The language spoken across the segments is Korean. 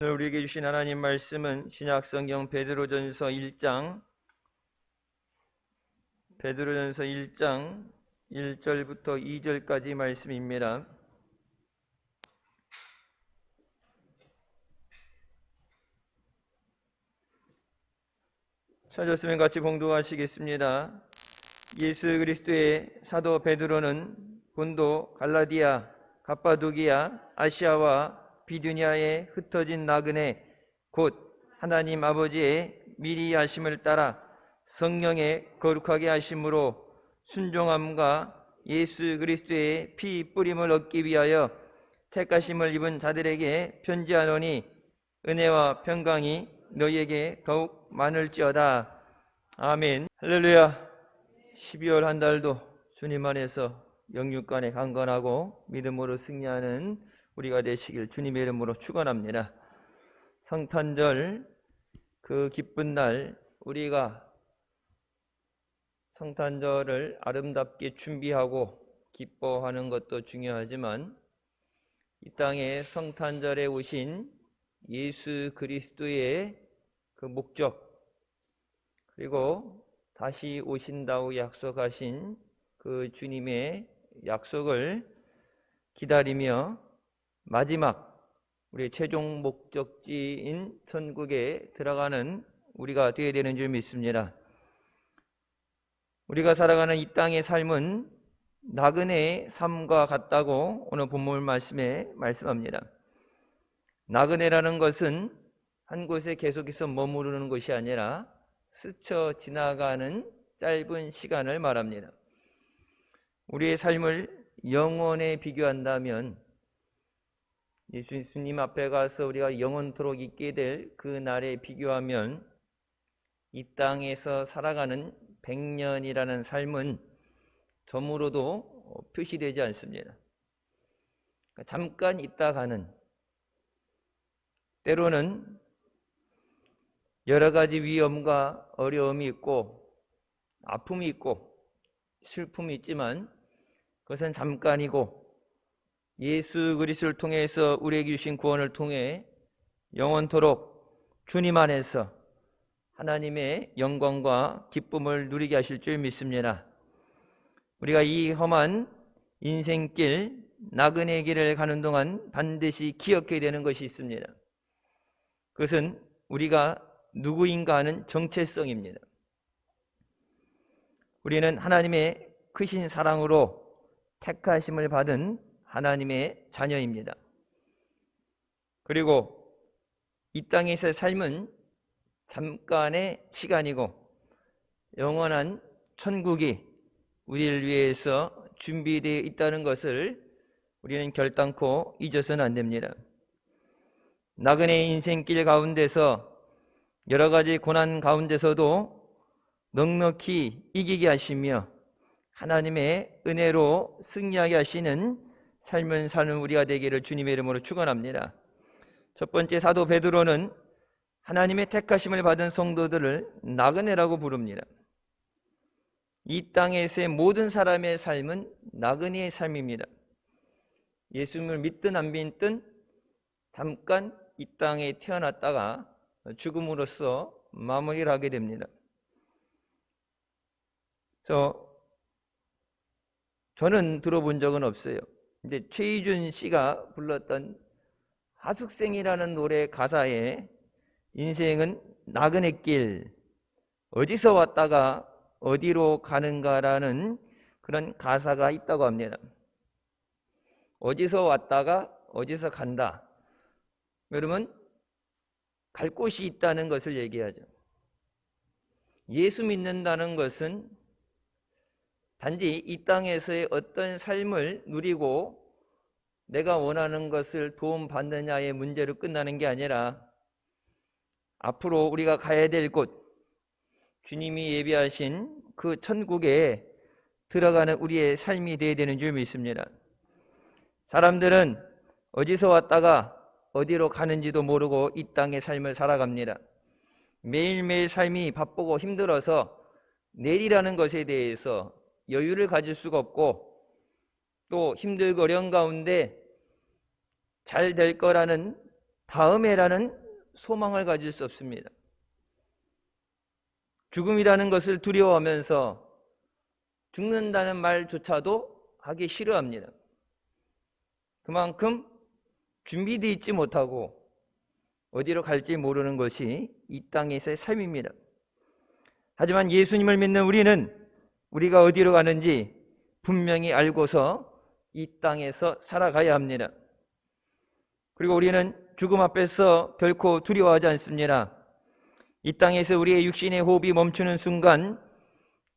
오늘 우리에게 주신 하나님 말씀은 신약성경 베드로전서 1장 1절부터 2절까지 말씀입니다. 찾았으면 같이 봉독하시겠습니다. 예수 그리스도의 사도 베드로는 본도, 갈라디아, 갑바도기아, 아시아와 비두니아에 흩어진 나그네 곧 하나님 아버지의 미리 하심을 따라 성령의 거룩하게 하심으로 순종함과 예수 그리스도의 피 뿌림을 얻기 위하여 택하심을 입은 자들에게 편지하노니 은혜와 평강이 너희에게 더욱 많을지어다. 아멘. 할렐루야. 12월 한 달도 주님 안에서 영육간에 강건하고 믿음으로 승리하는 우리가 되시길 주님의 이름으로 축원합니다. 성탄절 그 기쁜 날, 우리가 성탄절을 아름답게 준비하고 기뻐하는 것도 중요하지만 이 땅에 성탄절에 오신 예수 그리스도의 그 목적, 그리고 다시 오신다고 약속하신 그 주님의 약속을 기다리며 마지막 우리의 최종 목적지인 천국에 들어가는 우리가 되어야 되는 줄 믿습니다. 우리가 살아가는 이 땅의 삶은 나그네의 삶과 같다고 오늘 본문 말씀에 말씀합니다. 나그네라는 것은 한 곳에 계속해서 머무르는 것이 아니라 스쳐 지나가는 짧은 시간을 말합니다. 우리의 삶을 영원에 비교한다면 예수님 앞에 가서 우리가 영원토록 있게 될 그 날에 비교하면 이 땅에서 살아가는 100년이라는 삶은 점으로도 표시되지 않습니다. 잠깐 있다 가는, 때로는 여러 가지 위험과 어려움이 있고 아픔이 있고 슬픔이 있지만 그것은 잠깐이고 예수 그리스도를 통해서 우리에게 주신 구원을 통해 영원토록 주님 안에서 하나님의 영광과 기쁨을 누리게 하실 줄 믿습니다. 우리가 이 험한 인생길, 나그네 길을 가는 동안 반드시 기억해야 되는 것이 있습니다. 그것은 우리가 누구인가 하는 정체성입니다. 우리는 하나님의 크신 사랑으로 택하심을 받은 하나님의 자녀입니다. 그리고 이 땅에서의 삶은 잠깐의 시간이고 영원한 천국이 우리를 위해서 준비되어 있다는 것을 우리는 결단코 잊어서는 안 됩니다. 나그네의 인생길 가운데서 여러 가지 고난 가운데서도 넉넉히 이기게 하시며 하나님의 은혜로 승리하게 하시는 삶을 사는 우리가 되기를 주님의 이름으로 축원합니다. 첫 번째, 사도 베드로는 하나님의 택하심을 받은 성도들을 나그네라고 부릅니다. 이 땅에서의 모든 사람의 삶은 나그네의 삶입니다. 예수님을 믿든 안 믿든 잠깐 이 땅에 태어났다가 죽음으로써 마무리를 하게 됩니다. 저는 들어본 적은 없어요. 근데 최희준 씨가 불렀던 하숙생이라는 노래 가사에 인생은 나그네길, 어디서 왔다가 어디로 가는가라는 그런 가사가 있다고 합니다. 어디서 왔다가 어디서 간다. 여러분, 갈 곳이 있다는 것을 얘기하죠. 예수 믿는다는 것은 단지 이 땅에서의 어떤 삶을 누리고 내가 원하는 것을 도움받느냐의 문제로 끝나는 게 아니라 앞으로 우리가 가야 될 곳, 주님이 예비하신 그 천국에 들어가는 우리의 삶이 되어야 되는 줄 믿습니다. 사람들은 어디서 왔다가 어디로 가는지도 모르고 이 땅의 삶을 살아갑니다. 매일매일 삶이 바쁘고 힘들어서 내일이라는 것에 대해서 여유를 가질 수가 없고 또 힘들고 어려운 가운데 잘 될 거라는 다음에라는 소망을 가질 수 없습니다. 죽음이라는 것을 두려워하면서 죽는다는 말조차도 하기 싫어합니다. 그만큼 준비되어 있지 못하고 어디로 갈지 모르는 것이 이 땅에서의 삶입니다. 하지만 예수님을 믿는 우리는 우리가 어디로 가는지 분명히 알고서 이 땅에서 살아가야 합니다. 그리고 우리는 죽음 앞에서 결코 두려워하지 않습니다. 이 땅에서 우리의 육신의 호흡이 멈추는 순간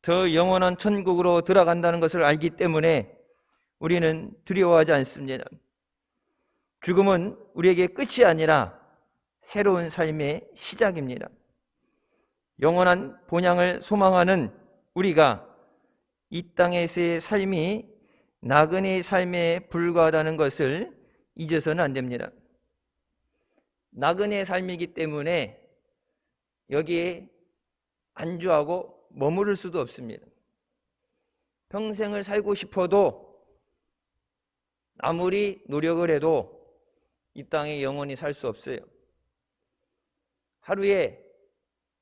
더 영원한 천국으로 들어간다는 것을 알기 때문에 우리는 두려워하지 않습니다. 죽음은 우리에게 끝이 아니라 새로운 삶의 시작입니다. 영원한 본향을 소망하는 우리가 이 땅에서의 삶이 나그네의 삶에 불과하다는 것을 잊어서는 안 됩니다. 나그네의 삶이기 때문에 여기에 안주하고 머무를 수도 없습니다. 평생을 살고 싶어도 아무리 노력을 해도 이 땅에 영원히 살 수 없어요. 하루에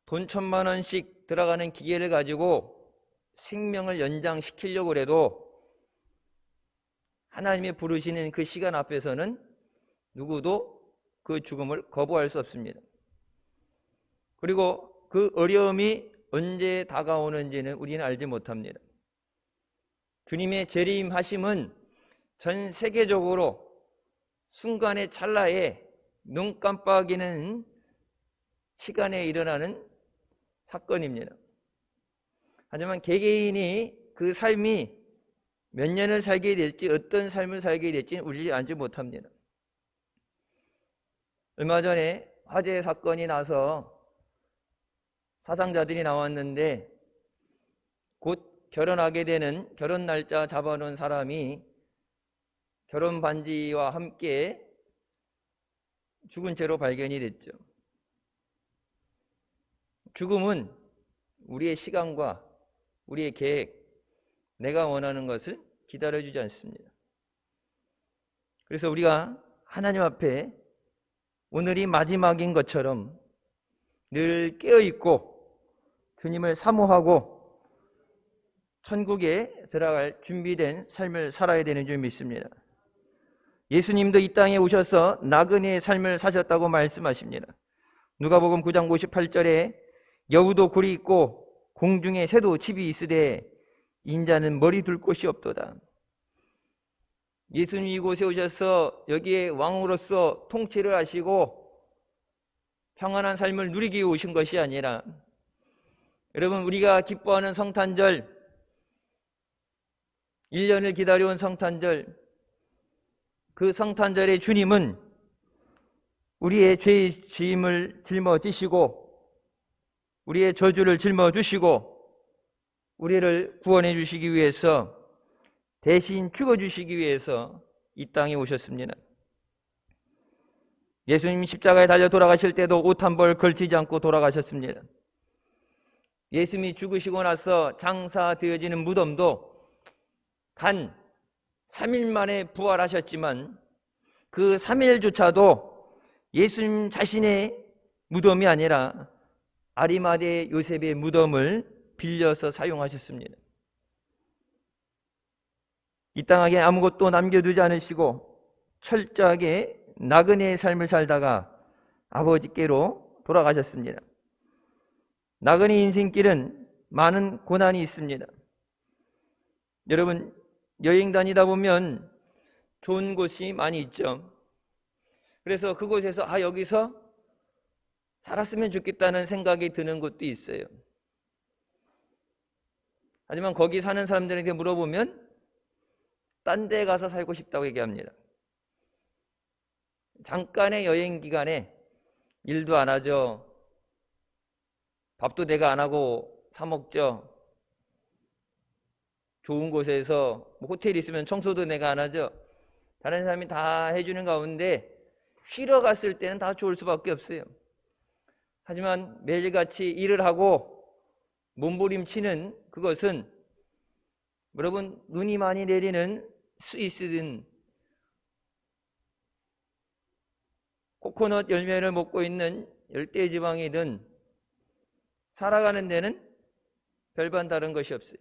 돈 1,000만 원씩 들어가는 기계를 가지고 생명을 연장시키려고 해도 하나님이 부르시는 그 시간 앞에서는 누구도 그 죽음을 거부할 수 없습니다. 그리고 그 어려움이 언제 다가오는지는 우리는 알지 못합니다. 주님의 재림하심은 전 세계적으로 순간의 찰나에 눈 깜빡이는 시간에 일어나는 사건입니다. 하지만 개개인이 그 삶이 몇 년을 살게 될지 어떤 삶을 살게 될지는 우리를 알지 못합니다. 얼마 전에 화재 사건이 나서 사상자들이 나왔는데 곧 결혼하게 되는 결혼 날짜 잡아놓은 사람이 결혼 반지와 함께 죽은 채로 발견이 됐죠. 죽음은 우리의 시간과 우리의 계획, 내가 원하는 것을 기다려주지 않습니다. 그래서 우리가 하나님 앞에 오늘이 마지막인 것처럼 늘 깨어있고 주님을 사모하고 천국에 들어갈 준비된 삶을 살아야 되는 줄 믿습니다. 예수님도 이 땅에 오셔서 나그네의 삶을 사셨다고 말씀하십니다. 누가복음 9장 58절에 여우도 굴이 있고 공중에 새도 집이 있으되 인자는 머리 둘 곳이 없도다. 예수님이 이곳에 오셔서 여기에 왕으로서 통치를 하시고 평안한 삶을 누리기 위해 오신 것이 아니라, 여러분, 우리가 기뻐하는 성탄절, 1년을 기다려온 성탄절, 그 성탄절의 주님은 우리의 죄의 짐을 짊어지시고 우리의 저주를 짊어주시고 우리를 구원해 주시기 위해서, 대신 죽어주시기 위해서 이 땅에 오셨습니다. 예수님 십자가에 달려 돌아가실 때도 옷 한 벌 걸치지 않고 돌아가셨습니다. 예수님이 죽으시고 나서 장사되어지는 무덤도 단 3일 만에 부활하셨지만 그 3일조차도 예수님 자신의 무덤이 아니라 아리마대 요셉의 무덤을 빌려서 사용하셨습니다. 이 땅에 아무것도 남겨두지 않으시고 철저하게 나그네의 삶을 살다가 아버지께로 돌아가셨습니다. 나그네 인생길은 많은 고난이 있습니다. 여러분, 여행 다니다 보면 좋은 곳이 많이 있죠. 그래서 그곳에서 여기서 살았으면 좋겠다는 생각이 드는 곳도 있어요. 하지만 거기 사는 사람들에게 물어보면 딴 데 가서 살고 싶다고 얘기합니다. 잠깐의 여행 기간에 일도 안 하죠. 밥도 내가 안 하고 사 먹죠. 좋은 곳에서 호텔 있으면 청소도 내가 안 하죠. 다른 사람이 다 해주는 가운데 쉬러 갔을 때는 다 좋을 수밖에 없어요. 하지만 매일같이 일을 하고 몸부림치는 그것은, 여러분, 눈이 많이 내리는 스위스든 코코넛 열매를 먹고 있는 열대지방이든 살아가는 데는 별반 다른 것이 없어요.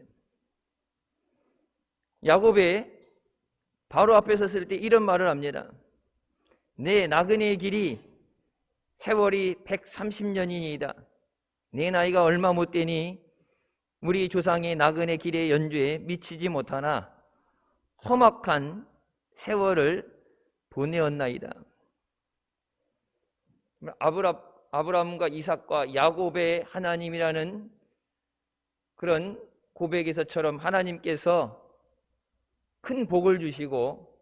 야곱이 바로 앞에 섰을 때 이런 말을 합니다. 내 나그네의 길이 세월이 130년이니이다. 내 나이가 얼마 못 되니 우리 조상의 나그네 길의 연주에 미치지 못하나 험악한 세월을 보내었나이다. 아브라함과 이삭과 야곱의 하나님이라는 그런 고백에서처럼 하나님께서 큰 복을 주시고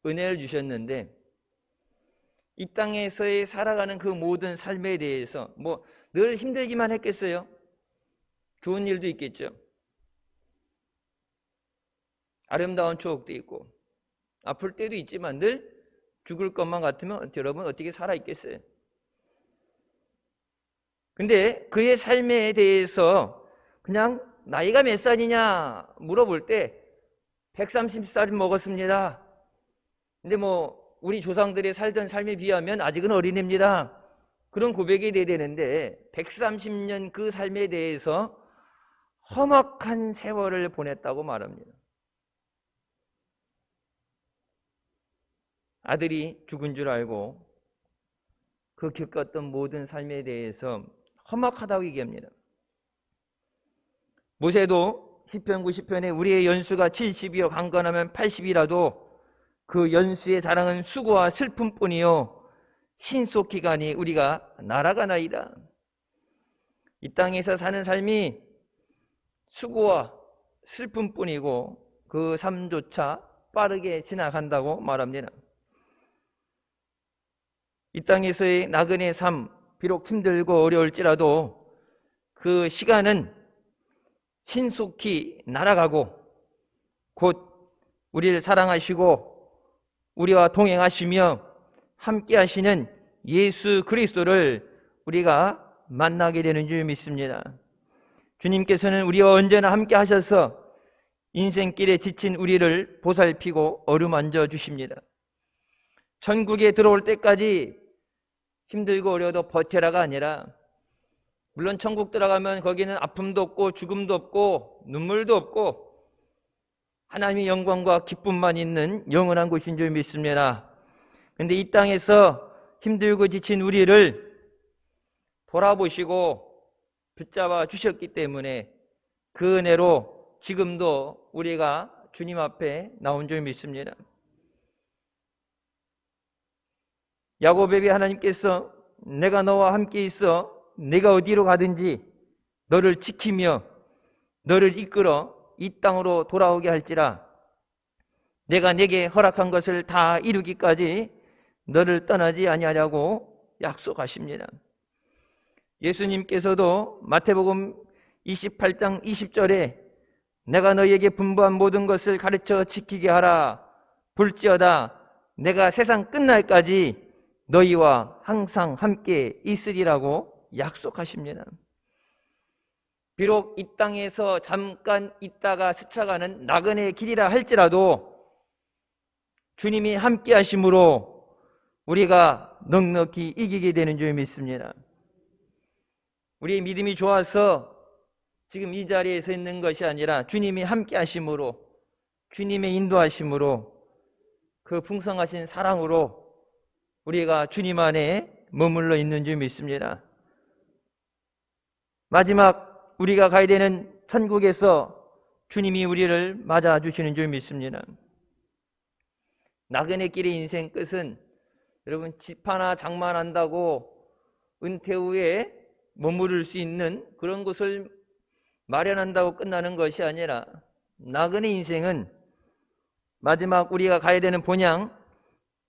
은혜를 주셨는데 이 땅에서의 살아가는 그 모든 삶에 대해서 뭐 늘 힘들기만 했겠어요? 좋은 일도 있겠죠. 아름다운 추억도 있고 아플 때도 있지만 늘 죽을 것만 같으면 여러분 어떻게 살아있겠어요? 근데 그의 삶에 대해서 그냥 나이가 몇 살이냐 물어볼 때 130살 먹었습니다. 근데 뭐 우리 조상들의 살던 삶에 비하면 아직은 어린애입니다. 그런 고백이 돼야 되는데 130년 그 삶에 대해서 험악한 세월을 보냈다고 말합니다. 아들이 죽은 줄 알고 그 겪었던 모든 삶에 대해서 험악하다고 얘기합니다. 모세도 시편 90편에 우리의 연수가 70이요 강건하면 80이라도 그 연수의 자랑은 수고와 슬픔뿐이요 신속히 가니 우리가 날아가나이다. 이 땅에서 사는 삶이 수고와 슬픔뿐이고 그 삶조차 빠르게 지나간다고 말합니다. 이 땅에서의 나그네 삶 비록 힘들고 어려울지라도 그 시간은 신속히 날아가고 곧 우리를 사랑하시고 우리와 동행하시며 함께 하시는 예수 그리스도를 우리가 만나게 되는 줄 믿습니다. 주님께서는 우리와 언제나 함께 하셔서 인생길에 지친 우리를 보살피고 어루만져 주십니다. 천국에 들어올 때까지 힘들고 어려워도 버텨라가 아니라 물론 천국 들어가면 거기는 아픔도 없고 죽음도 없고 눈물도 없고 하나님의 영광과 기쁨만 있는 영원한 곳인 줄 믿습니다. 그런데 이 땅에서 힘들고 지친 우리를 돌아보시고 붙잡아 주셨기 때문에 그 은혜로 지금도 우리가 주님 앞에 나온 줄 믿습니다. 야곱에게 하나님께서 내가 너와 함께 있어 내가 어디로 가든지 너를 지키며 너를 이끌어 이 땅으로 돌아오게 할지라 내가 내게 허락한 것을 다 이루기까지 너를 떠나지 아니하려고 약속하십니다. 예수님께서도 마태복음 28장 20절에 내가 너희에게 분부한 모든 것을 가르쳐 지키게 하라 볼지어다 내가 세상 끝날까지 너희와 항상 함께 있으리라고 약속하십니다. 비록 이 땅에서 잠깐 있다가 스쳐가는 나그네의 길이라 할지라도 주님이 함께 하심으로 우리가 넉넉히 이기게 되는 줄 믿습니다. 우리의 믿음이 좋아서 지금 이 자리에 서 있는 것이 아니라 주님이 함께 하심으로 주님의 인도하심으로 그 풍성하신 사랑으로 우리가 주님 안에 머물러 있는 줄 믿습니다. 마지막 우리가 가야 되는 천국에서 주님이 우리를 맞아주시는 줄 믿습니다. 나그네 길의 인생 끝은 여러분 집 하나 장만한다고 은퇴 후에 머무를 수 있는 그런 곳을 마련한다고 끝나는 것이 아니라 나그네 인생은 마지막 우리가 가야 되는 본향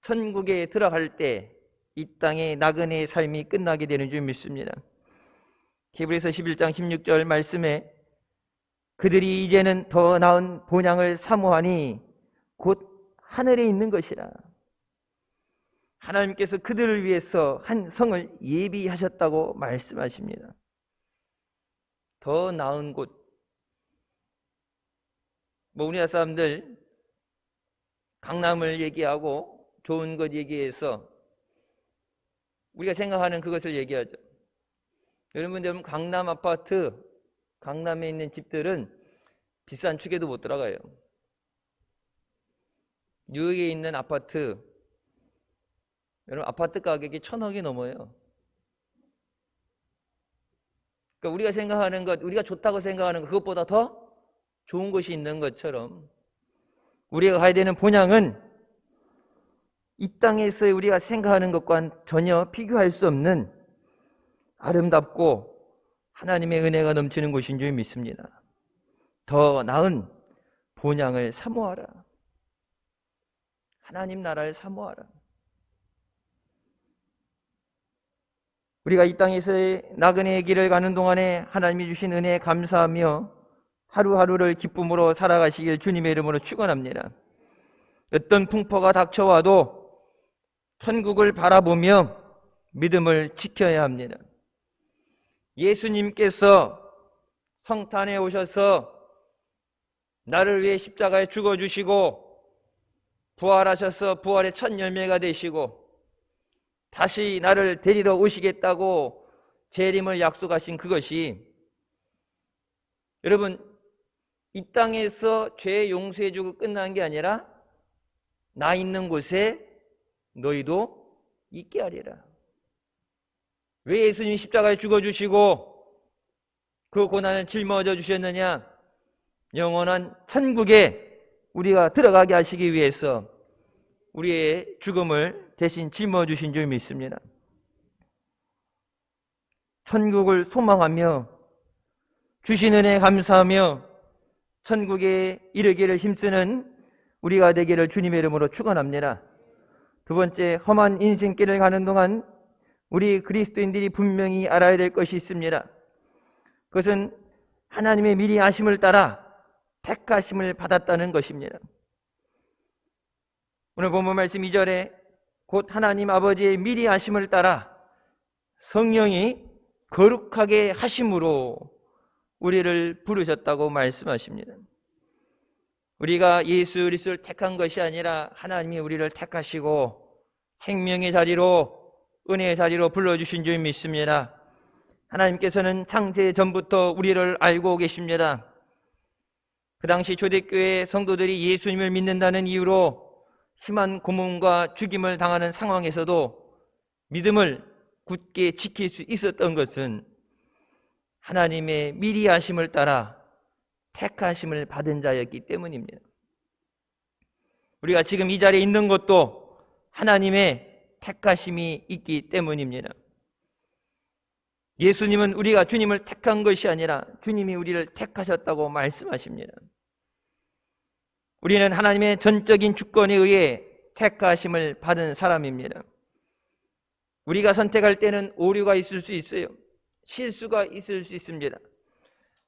천국에 들어갈 때 이 땅의 나그네의 삶이 끝나게 되는 줄 믿습니다. 히브리서 11장 16절 말씀에 그들이 이제는 더 나은 본향을 사모하니 곧 하늘에 있는 것이라. 하나님께서 그들을 위해서 한 성을 예비하셨다고 말씀하십니다. 더 나은 곳. 뭐 우리나라 사람들 강남을 얘기하고 좋은 것 얘기해서 우리가 생각하는 그것을 얘기하죠. 여러분 강남 아파트, 강남에 있는 집들은 비싼 축에도 못 들어가요. 뉴욕에 있는 아파트, 여러분 아파트 가격이 1,000억이 넘어요. 그러니까 우리가 생각하는 것, 우리가 좋다고 생각하는 것, 그것보다 더 좋은 것이 있는 것처럼 우리가 가야 되는 본향은 이 땅에서 우리가 생각하는 것과 전혀 비교할 수 없는 아름답고 하나님의 은혜가 넘치는 곳인 줄 믿습니다. 더 나은 본향을 사모하라. 하나님 나라를 사모하라. 우리가 이 땅에서의 나그네의 길을 가는 동안에 하나님이 주신 은혜에 감사하며 하루하루를 기쁨으로 살아가시길 주님의 이름으로 축원합니다. 어떤 풍파가 닥쳐와도 천국을 바라보며 믿음을 지켜야 합니다. 예수님께서 성탄에 오셔서 나를 위해 십자가에 죽어주시고 부활하셔서 부활의 첫 열매가 되시고 다시 나를 데리러 오시겠다고 재림을 약속하신 그것이, 여러분 이 땅에서 죄 용서해주고 끝난 게 아니라 나 있는 곳에 너희도 있게 하리라. 왜 예수님이 십자가에 죽어주시고 그 고난을 짊어져 주셨느냐? 영원한 천국에 우리가 들어가게 하시기 위해서 우리의 죽음을 대신 짊어주신 줄 믿습니다. 천국을 소망하며 주신 은혜에 감사하며 천국에 이르기를 힘쓰는 우리가 되기를 주님의 이름으로 축원합니다. 두 번째, 험한 인생길을 가는 동안 우리 그리스도인들이 분명히 알아야 될 것이 있습니다. 그것은 하나님의 미리 아심을 따라 택하심을 받았다는 것입니다. 오늘 본문 말씀 2절에 곧 하나님 아버지의 미리 아심을 따라 성령이 거룩하게 하심으로 우리를 부르셨다고 말씀하십니다. 우리가 예수 그리스도를 택한 것이 아니라 하나님이 우리를 택하시고 생명의 자리로, 은혜의 자리로 불러주신 줄 믿습니다. 하나님께서는 창세 전부터 우리를 알고 계십니다. 그 당시 초대교회 성도들이 예수님을 믿는다는 이유로 심한 고문과 죽임을 당하는 상황에서도 믿음을 굳게 지킬 수 있었던 것은 하나님의 미리 하심을 따라 택하심을 받은 자였기 때문입니다. 우리가 지금 이 자리에 있는 것도 하나님의 택하심이 있기 때문입니다. 예수님은 우리가 주님을 택한 것이 아니라 주님이 우리를 택하셨다고 말씀하십니다. 우리는 하나님의 전적인 주권에 의해 택하심을 받은 사람입니다. 우리가 선택할 때는 오류가 있을 수 있어요. 실수가 있을 수 있습니다.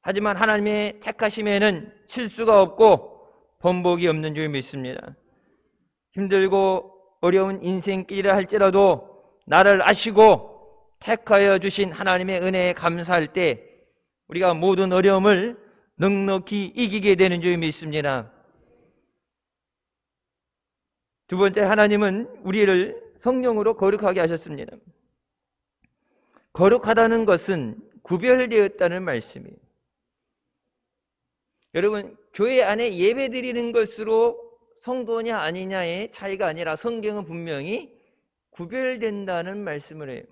하지만 하나님의 택하심에는 실수가 없고 번복이 없는 줄 믿습니다. 힘들고 어려운 인생길이라 할지라도 나를 아시고 택하여 주신 하나님의 은혜에 감사할 때 우리가 모든 어려움을 넉넉히 이기게 되는 줄 믿습니다. 두 번째, 하나님은 우리를 성령으로 거룩하게 하셨습니다. 거룩하다는 것은 구별되었다는 말씀이에요. 여러분, 교회 안에 예배 드리는 것으로 성도냐 아니냐의 차이가 아니라 성경은 분명히 구별된다는 말씀을 해요.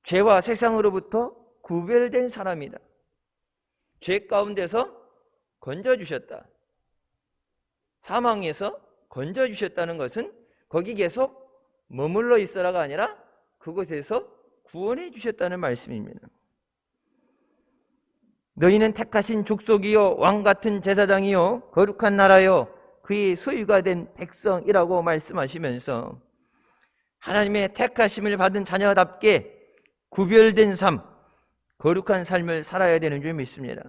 죄와 세상으로부터 구별된 사람이다. 죄 가운데서 건져주셨다. 사망에서 건져주셨다는 것은 거기 계속 머물러 있어라가 아니라 그곳에서 구원해 주셨다는 말씀입니다. 너희는 택하신 족속이요 왕같은 제사장이요 거룩한 나라요 그의 소유가 된 백성이라고 말씀하시면서 하나님의 택하심을 받은 자녀답게 구별된 삶, 거룩한 삶을 살아야 되는 줄 믿습니다.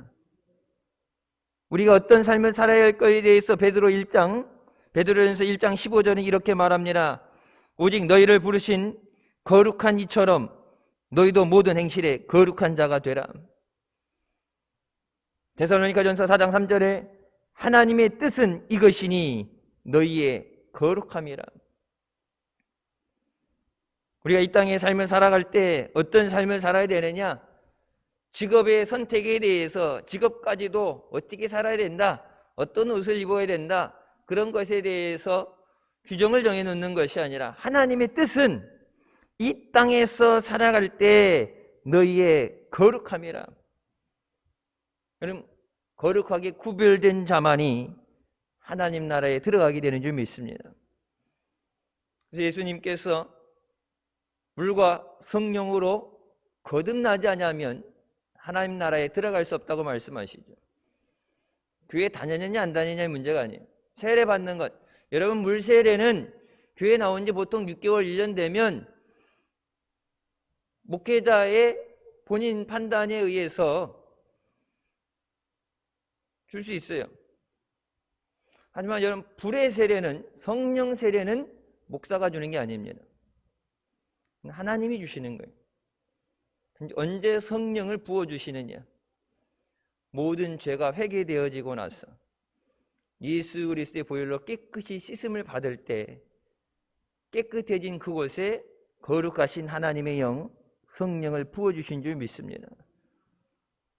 우리가 어떤 삶을 살아야 할 것에 대해서 베드로전서 1장 15절은 이렇게 말합니다. 오직 너희를 부르신 거룩한 이처럼 너희도 모든 행실에 거룩한 자가 되라. 데살로니가전서 4장 3절에 하나님의 뜻은 이것이니 너희의 거룩함이라. 우리가 이 땅의 삶을 살아갈 때 어떤 삶을 살아야 되느냐? 직업의 선택에 대해서 직업까지도 어떻게 살아야 된다, 어떤 옷을 입어야 된다, 그런 것에 대해서 규정을 정해놓는 것이 아니라 하나님의 뜻은 이 땅에서 살아갈 때 너희의 거룩함이라. 그럼 거룩하게 구별된 자만이 하나님 나라에 들어가게 되는 줄 믿습니다. 그래서 예수님께서 물과 성령으로 거듭나지 않으면 하나님 나라에 들어갈 수 없다고 말씀하시죠. 교회 다녔느냐 안 다녔느냐의 문제가 아니에요. 세례 받는 것, 여러분 물 세례는 교회 나온 지 보통 6개월 1년 되면 목회자의 본인 판단에 의해서 줄 수 있어요. 하지만 여러분 불의 세례는, 성령 세례는 목사가 주는 게 아닙니다. 하나님이 주시는 거예요. 언제 성령을 부어주시느냐? 모든 죄가 회개되어지고 나서 예수 그리스도의 보혈로 깨끗이 씻음을 받을 때 깨끗해진 그곳에 거룩하신 하나님의 영, 성령을 부어주신 줄 믿습니다.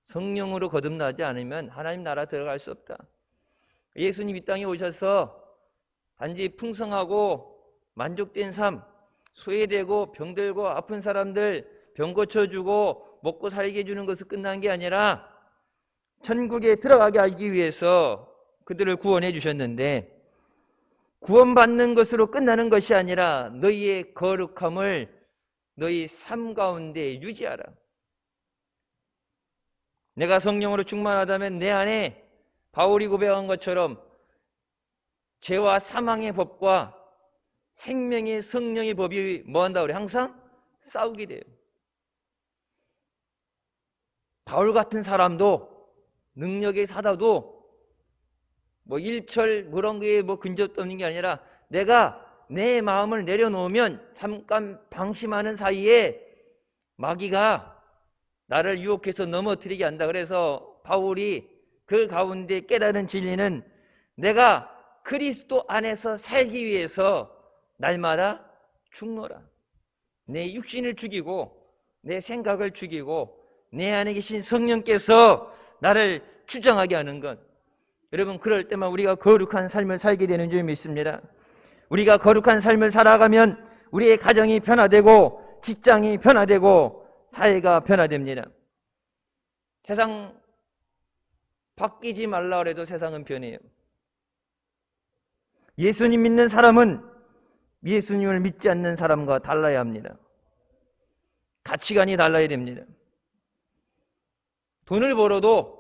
성령으로 거듭나지 않으면 하나님 나라 들어갈 수 없다. 예수님 이 땅에 오셔서 단지 풍성하고 만족된 삶, 소외되고 병들고 아픈 사람들 병 고쳐주고 먹고 살게 해주는 것을 끝난 게 아니라 천국에 들어가게 하기 위해서 그들을 구원해 주셨는데, 구원받는 것으로 끝나는 것이 아니라 너희의 거룩함을 너희 삶 가운데 유지하라. 내가 성령으로 충만하다면 내 안에 바울이 고백한 것처럼 죄와 사망의 법과 생명의 성령의 법이 뭐한다 그래? 항상 싸우게 돼요. 바울 같은 사람도 능력의 사다도 뭐 일철 그런 게 뭐 근접도 없는 게 아니라 내가 내 마음을 내려놓으면 잠깐 방심하는 사이에 마귀가 나를 유혹해서 넘어뜨리게 한다. 그래서 바울이 그 가운데 깨달은 진리는 내가 그리스도 안에서 살기 위해서 날마다 죽노라. 내 육신을 죽이고 내 생각을 죽이고 내 안에 계신 성령께서 나를 주장하게 하는 것. 여러분 그럴 때만 우리가 거룩한 삶을 살게 되는 줄 믿습니다. 우리가 거룩한 삶을 살아가면 우리의 가정이 변화되고 직장이 변화되고 사회가 변화됩니다. 세상 바뀌지 말라 그래도 세상은 변해요. 예수님 믿는 사람은 예수님을 믿지 않는 사람과 달라야 합니다. 가치관이 달라야 됩니다. 돈을 벌어도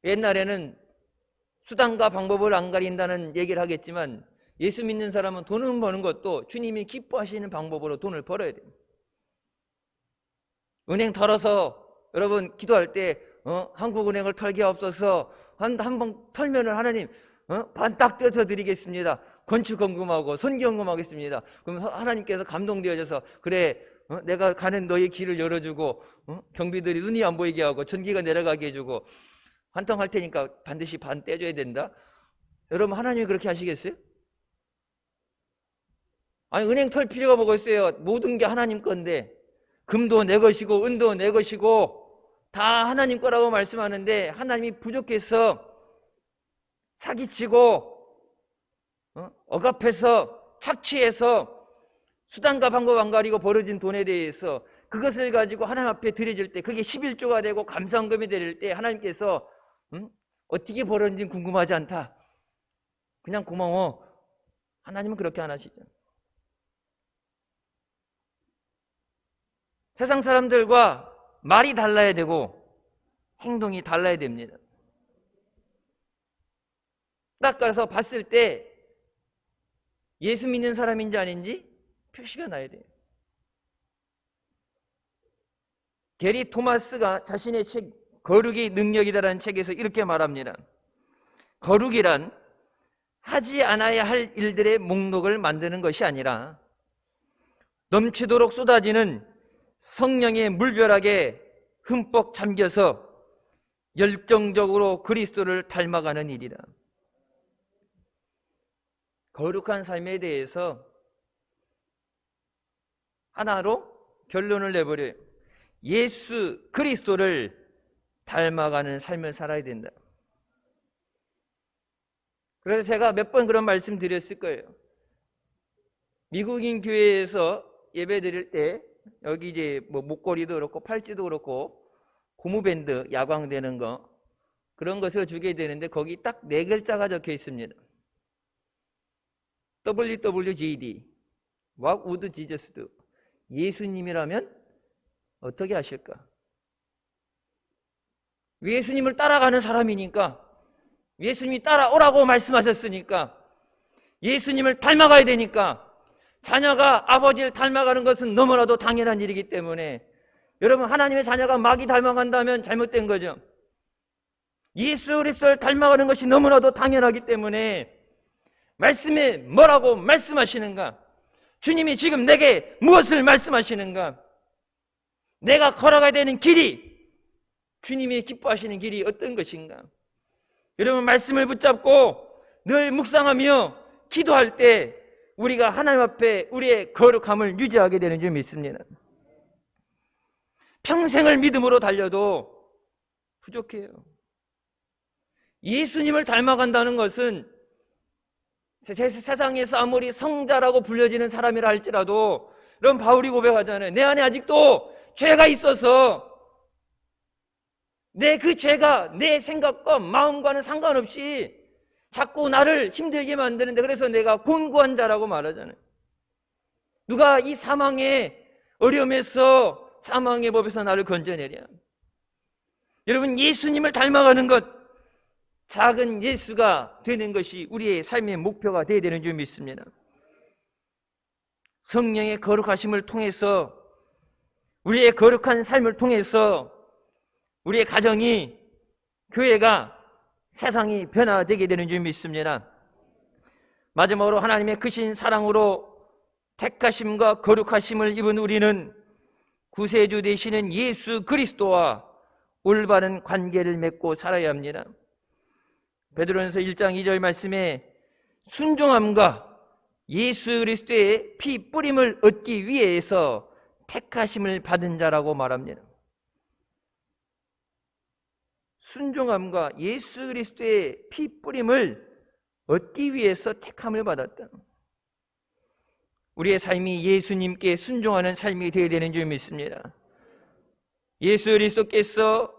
옛날에는 수단과 방법을 안 가린다는 얘기를 하겠지만 예수 믿는 사람은 돈을 버는 것도 주님이 기뻐하시는 방법으로 돈을 벌어야 돼요. 은행 털어서 여러분 기도할 때 한국은행을 털게 없어서 한 번 털면은 하나님 반 딱 떼서 드리겠습니다. 건축헌금하고 선기헌금하겠습니다. 그럼 하나님께서 감동되어져서 그래 내가 가는 너의 길을 열어주고 경비들이 눈이 안 보이게 하고 전기가 내려가게 해주고 한탕할 테니까 반드시 반 떼줘야 된다. 여러분 하나님이 그렇게 하시겠어요? 아니 은행 털 필요가 뭐가 있어요. 모든 게 하나님 건데 금도 내 것이고 은도 내 것이고 다 하나님 거라고 말씀하는데 하나님이 부족해서 사기치고 억압해서 착취해서 수단과 방법 안 가리고 벌어진 돈에 대해서 그것을 가지고 하나님 앞에 드려질 때 그게 11조가 되고 감사헌금이 될 때 하나님께서 어떻게 벌었는지 궁금하지 않다. 그냥 고마워. 하나님은 그렇게 안 하시죠. 세상 사람들과 말이 달라야 되고 행동이 달라야 됩니다. 딱 가서 봤을 때 예수 믿는 사람인지 아닌지 표시가 나야 돼요. 게리 토마스가 자신의 책 거룩이 능력이다라는 책에서 이렇게 말합니다. 거룩이란 하지 않아야 할 일들의 목록을 만드는 것이 아니라 넘치도록 쏟아지는 성령의 물벼락에 흠뻑 잠겨서 열정적으로 그리스도를 닮아가는 일이다. 거룩한 삶에 대해서 하나로 결론을 내버려요. 예수 그리스도를 닮아가는 삶을 살아야 된다. 그래서 제가 몇 번 그런 말씀 드렸을 거예요. 미국인 교회에서 예배 드릴 때 여기 이제 뭐 목걸이도 그렇고 팔찌도 그렇고 고무밴드 야광되는 거 그런 것을 주게 되는데 거기 딱 4글자가 적혀 있습니다. WWJD What would Jesus do? 예수님이라면 어떻게 하실까? 예수님을 따라가는 사람이니까, 예수님이 따라오라고 말씀하셨으니까, 예수님을 닮아가야 되니까, 자녀가 아버지를 닮아가는 것은 너무나도 당연한 일이기 때문에, 여러분, 하나님의 자녀가 마귀 닮아간다면 잘못된 거죠. 예수 그리스도를 닮아가는 것이 너무나도 당연하기 때문에 말씀에 뭐라고 말씀하시는가? 주님이 지금 내게 무엇을 말씀하시는가? 내가 걸어가야 되는 길이, 주님이 기뻐하시는 길이 어떤 것인가? 여러분, 말씀을 붙잡고 늘 묵상하며 기도할 때 우리가 하나님 앞에 우리의 거룩함을 유지하게 되는 줄 믿습니다. 평생을 믿음으로 달려도 부족해요. 예수님을 닮아간다는 것은 세상에서 아무리 성자라고 불려지는 사람이라 할지라도, 이런 바울이 고백하잖아요. 내 안에 아직도 죄가 있어서 내 그 죄가 내 생각과 마음과는 상관없이 자꾸 나를 힘들게 만드는데, 그래서 내가 곤고한 자라고 말하잖아요. 누가 이 사망의 어려움에서, 사망의 법에서 나를 건져내랴? 여러분, 예수님을 닮아가는 것, 작은 예수가 되는 것이 우리의 삶의 목표가 되어야 되는 줄 믿습니다. 성령의 거룩하심을 통해서, 우리의 거룩한 삶을 통해서 우리의 가정이, 교회가, 세상이 변화되게 되는 줄 믿습니다. 마지막으로 하나님의 크신 사랑으로 택하심과 거룩하심을 입은 우리는 구세주 되시는 예수 그리스도와 올바른 관계를 맺고 살아야 합니다. 베드로전서 1장 2절 말씀에 순종함과 예수 그리스도의 피 뿌림을 얻기 위해서 택하심을 받은 자라고 말합니다. 순종함과 예수 그리스도의 피 뿌림을 얻기 위해서 택함을 받았다. 우리의 삶이 예수님께 순종하는 삶이 되어야 되는 줄 믿습니다. 예수 그리스도께서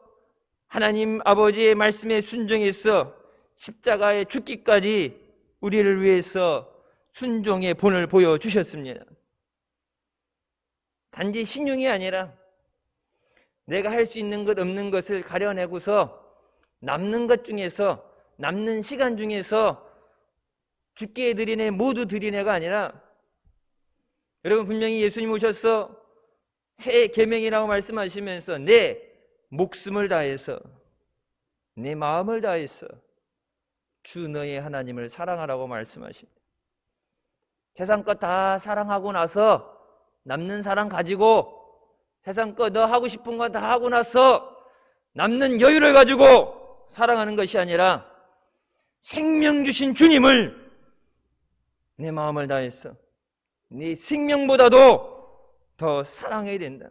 하나님 아버지의 말씀에 순종해서 십자가에 죽기까지 우리를 위해서 순종의 본을 보여주셨습니다. 단지 신용이 아니라 내가 할 수 있는 것 없는 것을 가려내고서 남는 것 중에서, 남는 시간 중에서 주께 드리네, 모두 드리네가 아니라, 여러분, 분명히 예수님 오셔서 새 계명이라고 말씀하시면서 내 목숨을 다해서, 내 마음을 다해서 주 너의 하나님을 사랑하라고 말씀하십니다. 세상 것 다 사랑하고 나서 남는 사랑 가지고, 세상 거 너 하고 싶은 거 다 하고 나서 남는 여유를 가지고 사랑하는 것이 아니라 생명 주신 주님을 내 마음을 다해서 네 생명보다도 더 사랑해야 된다.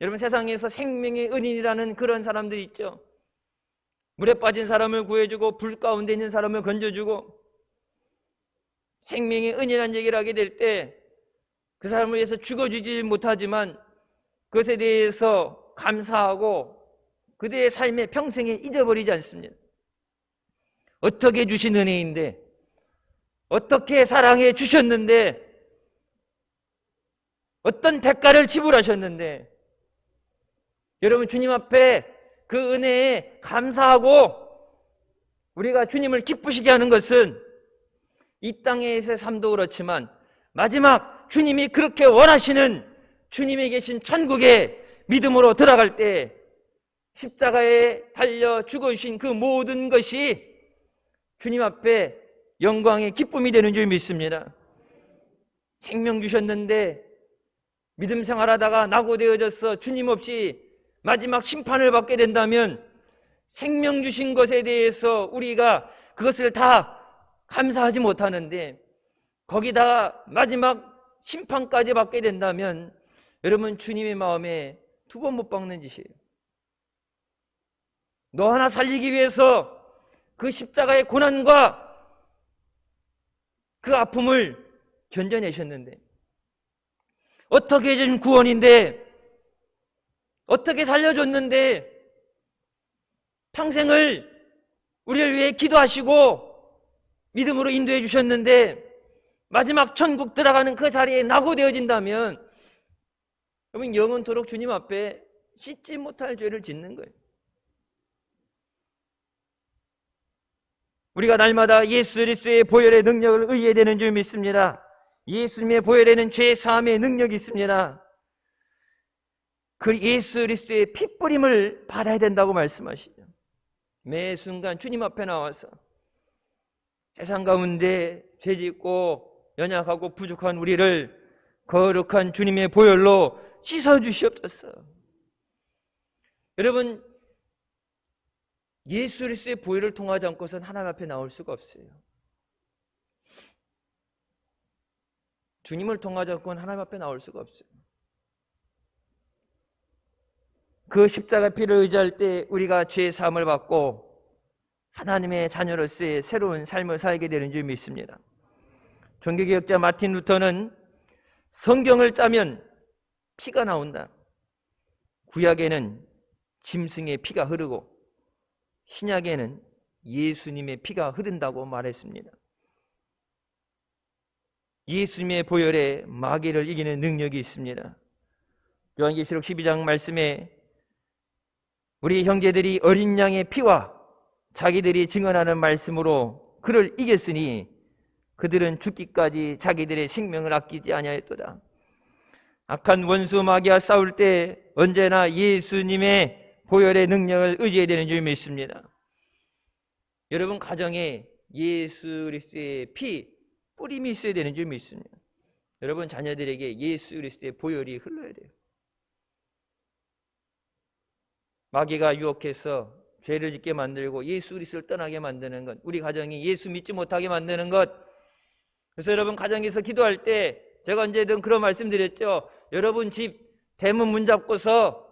여러분, 세상에서 생명의 은인이라는 그런 사람들이 있죠. 물에 빠진 사람을 구해주고 불 가운데 있는 사람을 건져주고, 생명의 은이라는 얘기를 하게 될 때 그 사람을 위해서 죽어주지 못하지만 그것에 대해서 감사하고 그들의 삶의 평생에 잊어버리지 않습니다. 어떻게 주신 은혜인데, 어떻게 사랑해 주셨는데, 어떤 대가를 지불하셨는데, 여러분, 주님 앞에 그 은혜에 감사하고 우리가 주님을 기쁘시게 하는 것은 이 땅에서의 삶도 그렇지만 마지막 주님이 그렇게 원하시는 주님이 계신 천국에 믿음으로 들어갈 때 십자가에 달려 죽어주신 그 모든 것이 주님 앞에 영광의 기쁨이 되는 줄 믿습니다. 생명 주셨는데 믿음 생활하다가 낙오되어져서 주님 없이 마지막 심판을 받게 된다면 생명 주신 것에 대해서 우리가 그것을 다 감사하지 못하는데, 거기다가 마지막 심판까지 받게 된다면 여러분 주님의 마음에 두 번 못 박는 짓이에요. 너 하나 살리기 위해서 그 십자가의 고난과 그 아픔을 견뎌내셨는데, 어떻게 해준 구원인데, 어떻게 살려줬는데, 평생을 우리를 위해 기도하시고 믿음으로 인도해 주셨는데 마지막 천국 들어가는 그 자리에 낙오되어진다면 여러분 영원토록 주님 앞에 씻지 못할 죄를 짓는 거예요. 우리가 날마다 예수 그리스도의 보혈의 능력을 의뢰되는 줄 믿습니다. 예수님의 보혈에는 죄 사함의 능력이 있습니다. 그 예수 그리스도의 피뿌림을 받아야 된다고 말씀하시죠. 매 순간 주님 앞에 나와서 세상 가운데 죄짓고 연약하고 부족한 우리를 거룩한 주님의 보혈로 씻어주시옵소서. 여러분, 예수 그리스도의 보혈을 통하지 않고선 하나님 앞에 나올 수가 없어요. 주님을 통하지 않고는 하나님 앞에 나올 수가 없어요. 그 십자가 피를 의지할 때 우리가 죄의 사함을 받고 하나님의 자녀로서의 새로운 삶을 살게 되는 줄 믿습니다. 종교개혁자 마틴 루터는 성경을 짜면 피가 나온다. 구약에는 짐승의 피가 흐르고 신약에는 예수님의 피가 흐른다고 말했습니다. 예수님의 보혈에 마귀를 이기는 능력이 있습니다. 요한계시록 12장 말씀에 우리 형제들이 어린 양의 피와 자기들이 증언하는 말씀으로 그를 이겼으니 그들은 죽기까지 자기들의 생명을 아끼지 아니하였도다. 악한 원수 마귀와 싸울 때 언제나 예수님의 보혈의 능력을 의지해야 되는 줄 믿습니다. 여러분 가정에 예수 그리스도의 피 뿌림이 있어야 되는 줄 믿습니다. 여러분 자녀들에게 예수 그리스도의 보혈이 흘러야 돼요. 마귀가 유혹해서 죄를 짓게 만들고 예수 그리스도를 떠나게 만드는 것, 우리 가정이 예수 믿지 못하게 만드는 것. 그래서 여러분 가정에서 기도할 때 제가 언제든 그런 말씀 드렸죠. 여러분 집 대문 문 잡고서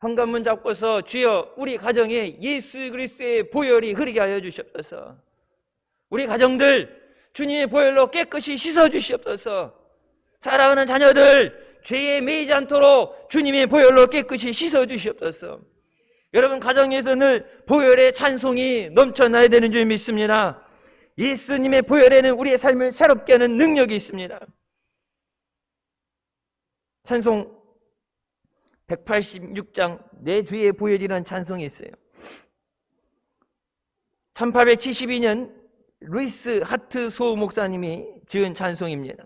현관문 잡고서 주여 우리 가정에 예수 그리스도의 보혈이 흐르게 하여 주시옵소서. 우리 가정들 주님의 보혈로 깨끗이 씻어 주시옵소서. 사랑하는 자녀들 죄에 매이지 않도록 주님의 보혈로 깨끗이 씻어 주시옵소서. 여러분 가정에서 늘 보혈의 찬송이 넘쳐나야 되는 줄 믿습니다. 예수님의 보혈에는 우리의 삶을 새롭게 하는 능력이 있습니다. 찬송 186장 내 주의 보혈이라는 찬송이 있어요. 1872년 루이스 하트 소 목사님이 지은 찬송입니다.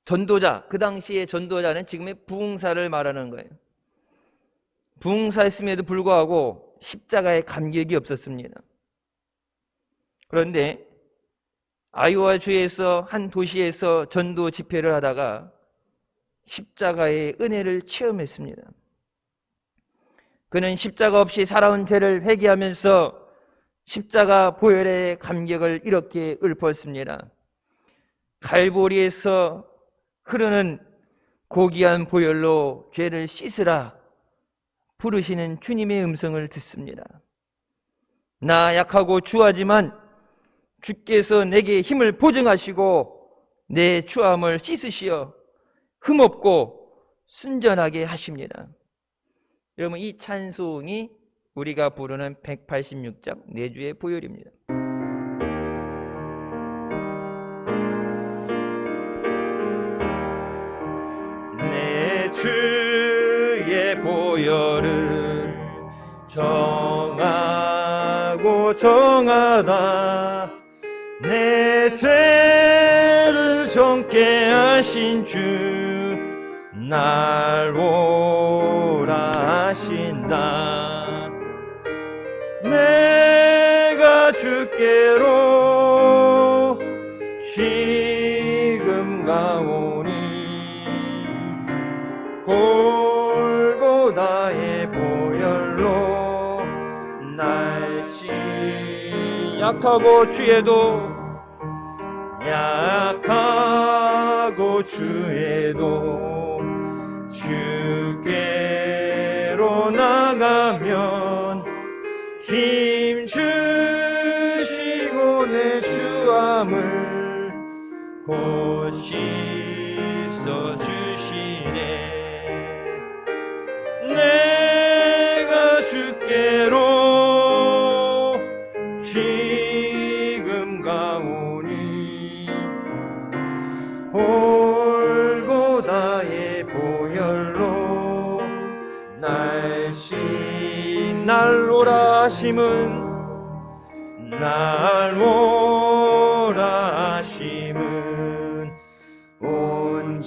전도자, 그 당시의 전도자는 지금의 부흥사를 말하는 거예요. 부흥사였음에도 불구하고 십자가에 감격이 없었습니다. 그런데 아이오와 주에서 한 도시에서 전도 집회를 하다가 십자가의 은혜를 체험했습니다. 그는 십자가 없이 살아온 죄를 회개하면서 십자가 보혈의 감격을 이렇게 읊었습니다. 갈보리에서 흐르는 고귀한 보혈로 죄를 씻으라 부르시는 주님의 음성을 듣습니다. 나 약하고 추하지만 주께서 내게 힘을 보증하시고 내 추함을 씻으시어 흠없고 순전하게 하십니다. 여러분 이 찬송이 우리가 부르는 186장 내 주의 보혈입니다. 내 주의 보혈은 정하고 정하다. 내 죄를 정케 하신 주 날 오라 하신다. 내가 주께로 지금 가오니 골고다의 보혈로 날 씻 약하고 죄도 약하고 주에도 주께로 나가면 힘 주시고 내 주함을 곧 씻어 주시네. 내가 주께로 지금 가오니 골고다의 보혈로 날 오라 하심은 날 오라 하심은 온전한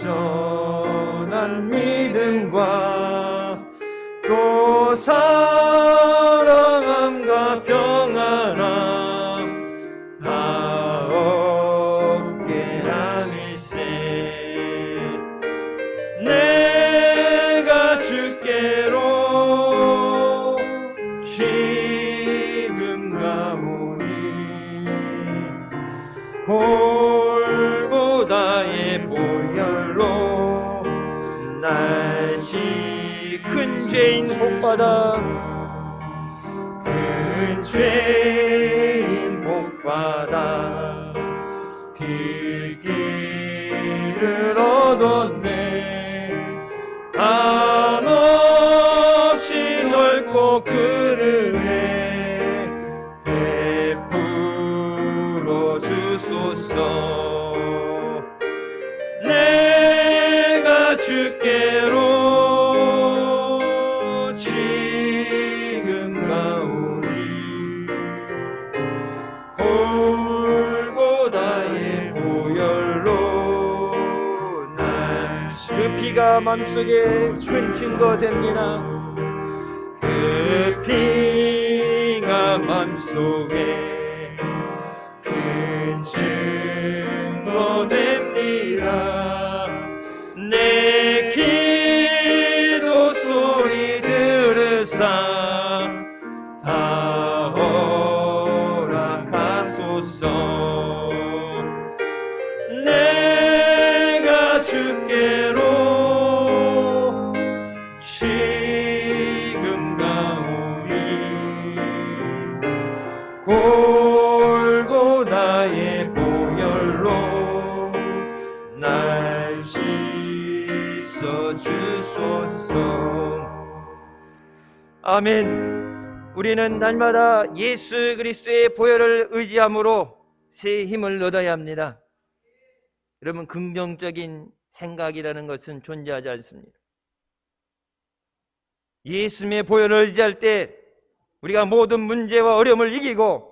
믿음과 또 사랑함과 평안함 다 얻게 함일세. 내가 주께로 지금 가오니 골고다의 보혈로 날씨 큰 죄인 복받아 큰 죄인 복받아 뒷길을 얻었네. 한없이 넓고 큰 은혜 베풀어 주소서. 내가 주께로 지금 가오니 골고다의 보혈로 그 피가 맘속에 큰 증거 됩니다. 그 피가 맘속에 큰 증거 됩니다. 내 기도 소리 들으사 다 허락하소서. 내가 주께로 지금 가오니 골고다의 보혈로 날 씻어 주소서. 아멘. 우리는 날마다 예수 그리스도의 보혈을 의지함으로 새 힘을 얻어야 합니다. 여러분, 긍정적인 생각이라는 것은 존재하지 않습니다. 예수님의 보혈을 의지할 때 우리가 모든 문제와 어려움을 이기고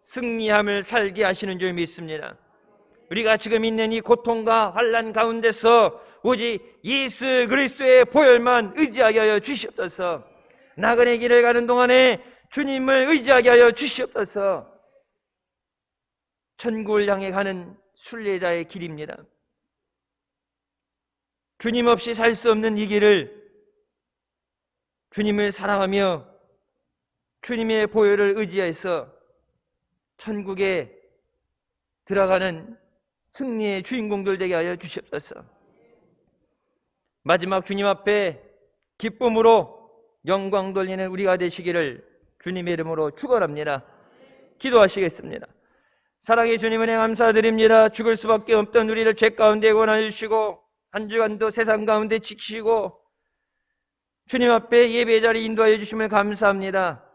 승리함을 살게 하시는 줄 믿습니다. 우리가 지금 있는 이 고통과 환난 가운데서 오직 예수 그리스도의 보혈만 의지하게 하여 주시옵소서. 나그네 길을 가는 동안에 주님을 의지하게 하여 주시옵소서. 천국을 향해 가는 순례자의 길입니다. 주님 없이 살 수 없는 이 길을 주님을 사랑하며 주님의 보혈을 의지해서 천국에 들어가는 승리의 주인공들 되게 하여 주시옵소서. 마지막 주님 앞에 기쁨으로 영광 돌리는 우리가 되시기를 주님의 이름으로 축원합니다. 기도하시겠습니다. 사랑의 주님, 은혜 감사드립니다. 죽을 수밖에 없던 우리를 죄 가운데 구원하여 주시고 한 주간도 세상 가운데 지키시고 주님 앞에 예배 자리 인도하여 주심을 감사합니다.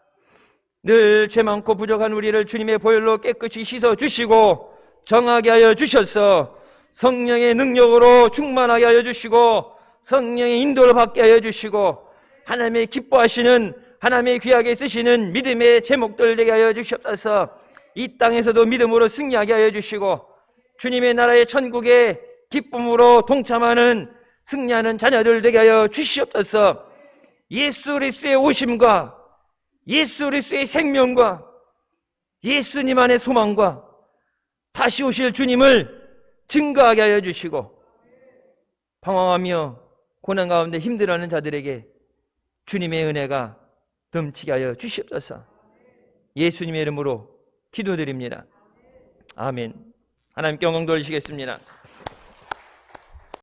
늘 죄 많고 부족한 우리를 주님의 보혈로 깨끗이 씻어 주시고 정하게 하여 주셔서 성령의 능력으로 충만하게 하여 주시고 성령의 인도를 받게 하여 주시고 하나님의 기뻐하시는, 하나님의 귀하게 쓰시는 믿음의 제목들 되게 하여 주시옵소서. 이 땅에서도 믿음으로 승리하게 하여 주시고 주님의 나라의 천국에 기쁨으로 동참하는 승리하는 자녀들 되게 하여 주시옵소서. 예수 그리스도의 오심과 예수 그리스도의 생명과 예수님 안의 소망과 다시 오실 주님을 증거하게 하여 주시고 방황하며 고난 가운데 힘들어하는 자들에게 주님의 은혜가 넘치게 하여 주시옵소서. 예수님의 이름으로 기도드립니다. 아멘. 하나님께 영광 돌리시겠습니다.